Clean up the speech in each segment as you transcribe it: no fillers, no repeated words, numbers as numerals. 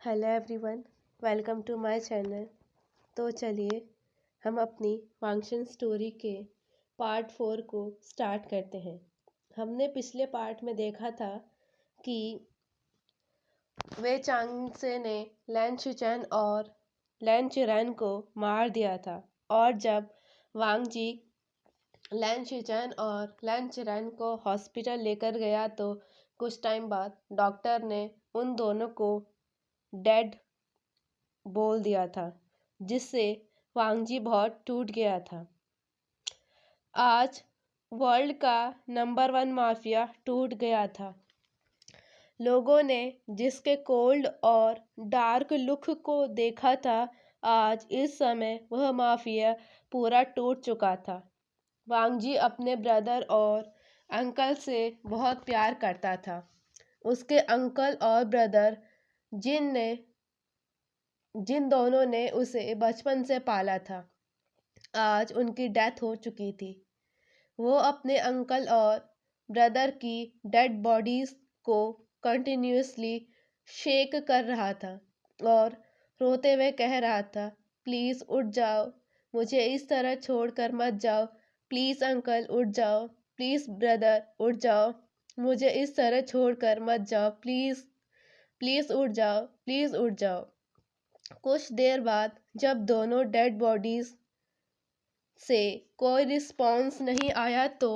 Hello everyone, welcome to my channel. तो चलिए हम अपनी वांगशन स्टोरी के पार्ट 4 को स्टार्ट करते हैं। हमने पिछले पार्ट में देखा था कि वे चांगसे ने लैन शिचैन और लैन चिरैन को मार दिया था, और जब वांगजी लैन शिचैन और लैन चिरैन को हॉस्पिटल लेकर गया तो कुछ टाइम बाद डॉक्टर ने उन दोनों को डेड बोल दिया था, जिससे वांगजी बहुत टूट गया था। आज वर्ल्ड का नंबर 1 माफिया टूट गया था। लोगों ने जिसके कोल्ड और डार्क लुक को देखा था, आज इस समय वह माफिया पूरा टूट चुका था। वांगजी अपने ब्रदर और अंकल से बहुत प्यार करता था। उसके अंकल और ब्रदर जिन दोनों ने उसे बचपन से पाला था, आज उनकी डेथ हो चुकी थी। वो अपने अंकल और ब्रदर की डेड बॉडीज को कंटिन्यूअसली शेक कर रहा था और रोते हुए कह रहा था, प्लीज़ उठ जाओ, मुझे इस तरह छोड़कर मत जाओ, प्लीज़ अंकल उठ जाओ, प्लीज़ ब्रदर उठ जाओ, मुझे इस तरह छोड़कर मत जाओ, प्लीज़ प्लीज़ उठ जाओ, प्लीज़ उठ जाओ। कुछ देर बाद जब दोनों डेड बॉडीज से कोई रिस्पॉन्स नहीं आया तो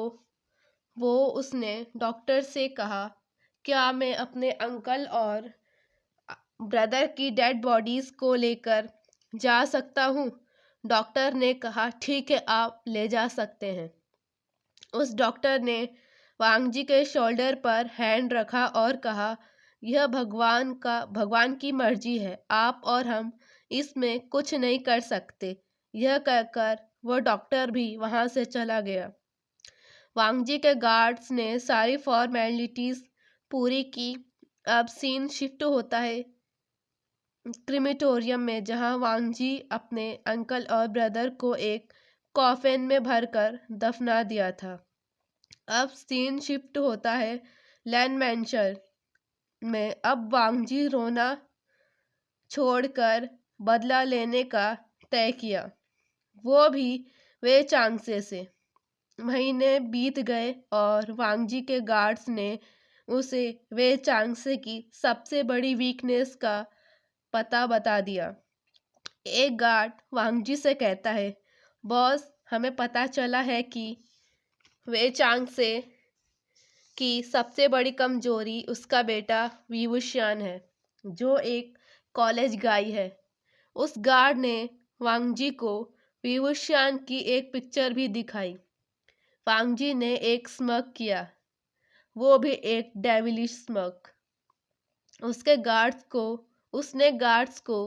उसने डॉक्टर से कहा, क्या मैं अपने अंकल और ब्रदर की डेड बॉडीज को लेकर जा सकता हूँ? डॉक्टर ने कहा, ठीक है, आप ले जा सकते हैं। उस डॉक्टर ने वांगजी के शोल्डर पर हैंड रखा और कहा, यह भगवान की मर्जी है, आप और हम इसमें कुछ नहीं कर सकते। यह कहकर वह डॉक्टर भी वहां से चला गया। वांगजी के गार्ड्स ने सारी फॉर्मेलिटीज पूरी की। अब सीन शिफ्ट होता है क्रिमेटोरियम में, जहां वांगजी अपने अंकल और ब्रदर को एक कॉफिन में भरकर दफना दिया था। अब सीन शिफ्ट होता है लैन मैंशन में। अब वांगजी रोना छोड़कर बदला लेने का तय किया, वो भी वे चांगसे से। महीने बीत गए और वांगजी के गार्ड्स ने उसे वे चांगसे की सबसे बड़ी वीकनेस का पता बता दिया। एक गार्ड वांगजी से कहता है, बॉस, हमें पता चला है कि वे चांगसे की सबसे बड़ी कमजोरी उसका बेटा विवुशियान है, जो एक कॉलेज गाई है। उस गार्ड ने वांगजी को विवुशियान की एक पिक्चर भी दिखाई। वांगजी ने एक स्मग किया, वो भी एक डेविलिश स्मग। उसने गार्ड्स को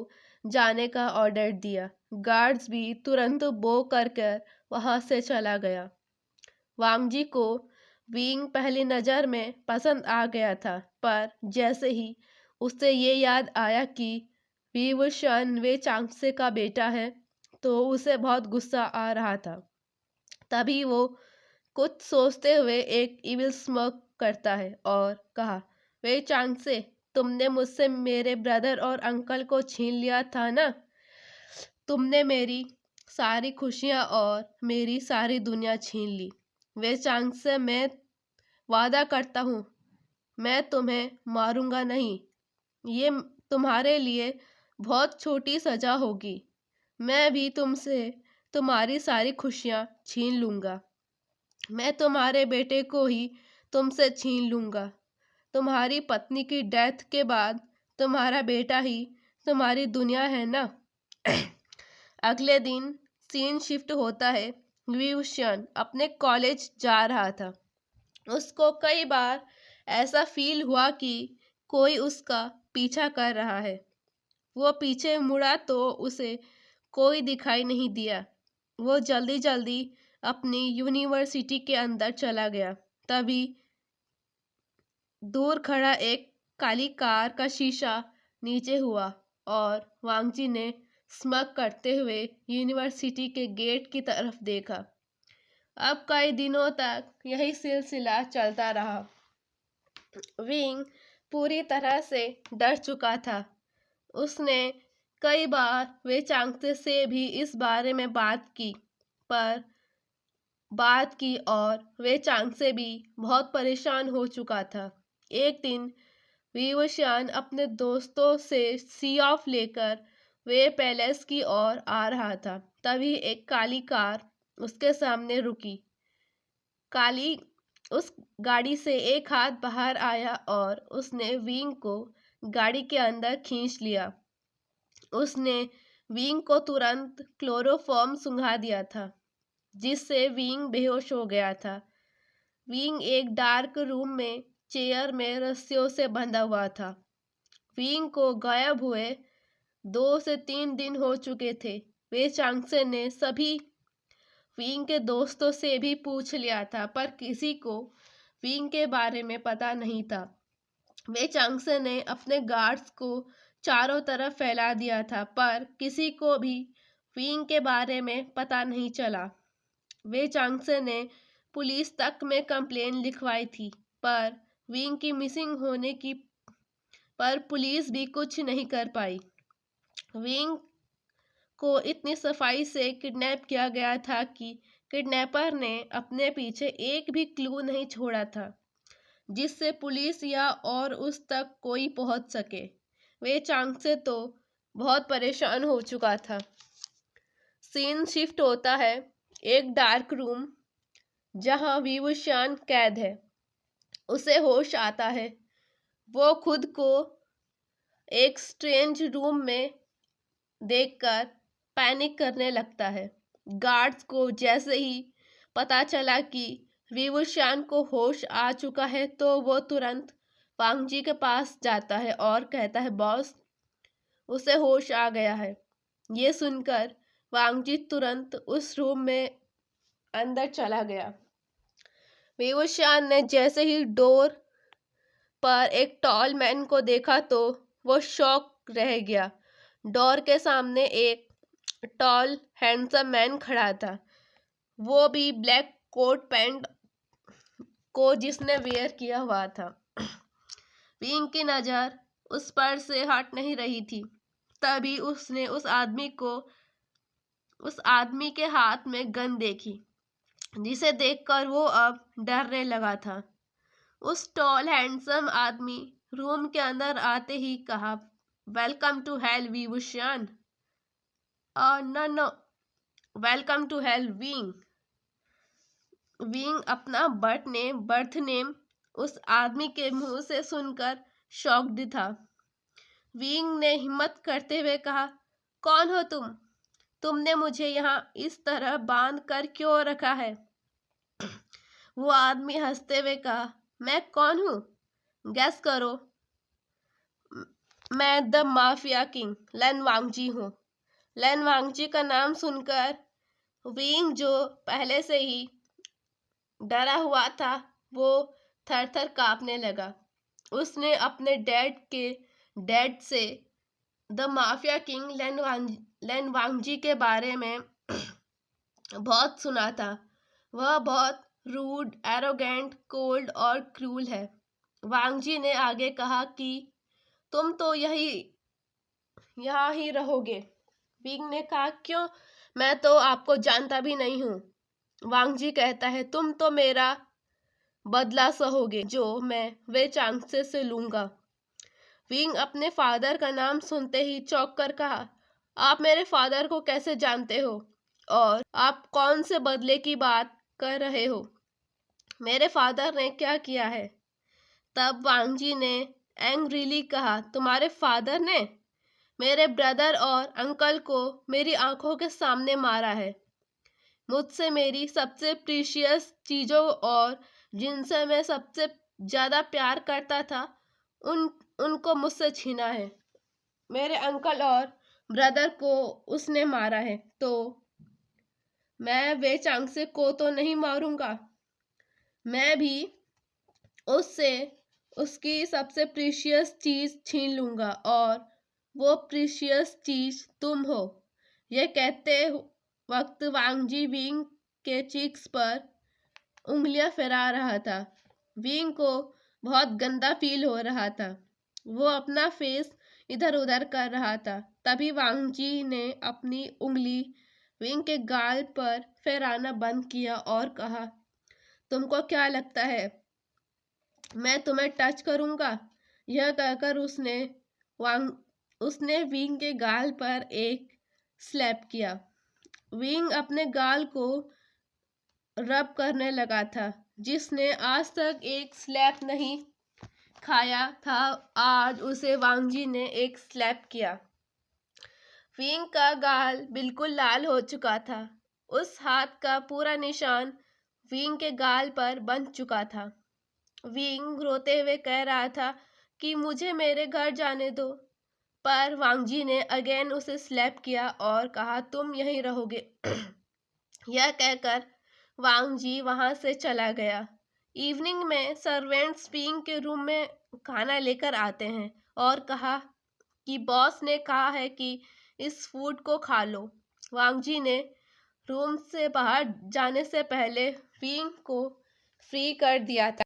जाने का ऑर्डर दिया। गार्ड्स भी तुरंत बो कर वहां से चला गया। वांगजी को विंग पहली नज़र में पसंद आ गया था, पर जैसे ही उसे ये याद आया कि विवुशियान वे चांगसे का बेटा है, तो उसे बहुत गुस्सा आ रहा था। तभी वो कुछ सोचते हुए एक इविल स्मर्क करता है और कहा, वे चांगसे, तुमने मुझसे मेरे ब्रदर और अंकल को छीन लिया था ना? तुमने मेरी सारी खुशियाँ और मेरी सारी दुनिया छीन ली। वे चांगसे, मैं वादा करता हूँ, मैं तुम्हें मारूंगा नहीं। ये तुम्हारे लिए बहुत छोटी सजा होगी। मैं भी तुमसे तुम्हारी सारी खुशियाँ छीन लूँगा। मैं तुम्हारे बेटे को ही तुमसे छीन लूँगा। तुम्हारी पत्नी की डेथ के बाद तुम्हारा बेटा ही तुम्हारी दुनिया है ना? अगले दिन सीन शिफ्ट होता है। विवुशियान अपने कॉलेज जा रहा था। उसको कई बार ऐसा फील हुआ कि कोई उसका पीछा कर रहा है। वो पीछे मुड़ा तो उसे कोई दिखाई नहीं दिया। वो जल्दी जल्दी अपनी यूनिवर्सिटी के अंदर चला गया। तभी दूर खड़ा एक काली कार का शीशा नीचे हुआ और वांगजी ने स्मग करते हुए यूनिवर्सिटी के गेट की तरफ देखा। अब कई दिनों तक यही सिलसिला चलता रहा। विंग पूरी तरह से डर चुका था। उसने कई बार वे चांगसे से भी इस बारे में बात की और वे चांगसे भी बहुत परेशान हो चुका था। एक दिन विवशान अपने दोस्तों से सी ऑफ लेकर वे पैलेस की ओर आ रहा था। तभी एक काली कार उसके सामने रुकी। काली उस गाड़ी से एक हाथ बाहर आया और उसने विंग को गाड़ी के अंदर खींच लिया। उसने विंग को तुरंत क्लोरोफॉर्म सुंघा दिया था, जिससे विंग बेहोश हो गया था। विंग एक डार्क रूम में चेयर में रस्सियों से बंधा हुआ था। विंग को गायब हुए 2 से 3 दिन हो चुके थे। वे चांगसे ने सभी विंग के दोस्तों से भी पूछ लिया था, पर किसी को विंग के बारे में पता नहीं था। वे चांगसे ने अपने गार्ड्स को चारों तरफ फैला दिया था, पर किसी को भी विंग के बारे में पता नहीं चला। वे चांगसे ने पुलिस तक में कंप्लेन लिखवाई थी, पर विंग की मिसिंग होने की पर पुलिस भी कुछ नहीं कर पाई। विंग को इतनी सफाई से किडनैप किया गया था कि किडनैपर ने अपने पीछे एक भी क्लू नहीं छोड़ा था, जिससे पुलिस या और उस तक कोई पहुंच सके। वे चांगसे तो बहुत परेशान हो चुका था। सीन शिफ्ट होता है एक डार्क रूम जहां विवशान कैद है। उसे होश आता है। वो खुद को एक स्ट्रेंज रूम में देखकर पैनिक करने लगता है। गार्ड्स को जैसे ही पता चला कि विवशान को होश आ चुका है, तो वो तुरंत वांगजी के पास जाता है और कहता है, बॉस, उसे होश आ गया है। ये सुनकर वांगजी तुरंत उस रूम में अंदर चला गया। विवशान ने जैसे ही डोर पर एक टॉल मैन को देखा तो वो शॉक रह गया। डोर के सामने एक टॉल हैंडसम मैन खड़ा था, वो भी ब्लैक कोट पैंट को जिसने वेयर किया हुआ था। विंग की नज़र उस पर से हट नहीं रही थी। तभी उसने उस आदमी के हाथ में गन देखी, जिसे देखकर वो अब डरने लगा था। उस टॉल हैंडसम आदमी रूम के अंदर आते ही कहा, वेलकम टू हेल विवशान। No, welcome to hell Wing. Wing अपना बर्थ नेम उस आदमी के मुंह से सुनकर शॉक्ड था। विंग ने हिम्मत करते हुए कहा, कौन हो तुम? तुमने मुझे यहाँ इस तरह बांध कर क्यों रखा है? वो आदमी हंसते हुए कहा, मैं कौन हूँ? गैस करो। मैं द माफिया किंग लन वांगजी हूँ। लन वांगजी का नाम सुनकर विंग, जो पहले से ही डरा हुआ था, वो थर थर कांपने लगा। उसने अपने डैड से द माफिया किंग लन वांगजी के बारे में बहुत सुना था। वह बहुत रूड, एरोगेंट, कोल्ड और क्रूल है। वांगजी ने आगे कहा कि तुम तो यहाँ ही रहोगे। विंग ने कहा, क्यों? मैं तो आपको जानता भी नहीं हूँ। वांगजी कहता है, तुम तो मेरा बदला सहोगे, जो मैं वे चांगसे से लूंगा। विंग अपने फादर का नाम सुनते ही चौंक कर कहा, आप मेरे फादर को कैसे जानते हो? और आप कौन से बदले की बात कर रहे हो? मेरे फादर ने क्या किया है? तब वांगजी ने एंग्रीली कहा, तुम्हारे फादर ने मेरे ब्रदर और अंकल को मेरी आंखों के सामने मारा है। मुझसे मेरी सबसे प्रीशियस चीज़ों और जिनसे मैं सबसे ज़्यादा प्यार करता था, उनको मुझसे छीना है। मेरे अंकल और ब्रदर को उसने मारा है, तो मैं वे चांगसे को तो नहीं मारूंगा। मैं भी उससे उसकी सबसे प्रीशियस चीज़ छीन लूंगा, और वो प्रीशियस चीज़ तुम हो। ये कहते वक्त वांगजी विंग के चीक्स पर उंगलियां फैला रहा था। विंग को बहुत गंदा फील हो रहा था। वो अपना फेस इधर उधर कर रहा था। तभी वांग जी ने अपनी उंगली विंग के गाल पर फेराना बंद किया और कहा, तुमको क्या लगता है मैं तुम्हें टच करूंगा? यह कहकर उसने विंग के गाल पर एक स्लैप किया। विंग अपने गाल को रब करने लगा था। जिसने आज तक एक स्लैप नहीं खाया था, आज उसे वांगजी ने एक स्लैप किया। विंग का गाल बिल्कुल लाल हो चुका था। उस हाथ का पूरा निशान विंग के गाल पर बन चुका था। विंग रोते हुए कह रहा था कि मुझे मेरे घर जाने दो, पर वांगजी ने अगेन उसे स्लैप किया और कहा, तुम यहीं रहोगे। यह कहकर वांग जी वहां से चला गया। इवनिंग में सर्वेंट्स पिंग के रूम में खाना लेकर आते हैं और कहा कि बॉस ने कहा है कि इस फूड को खा लो। वांग जी ने रूम से बाहर जाने से पहले पिंग को फ्री कर दिया था।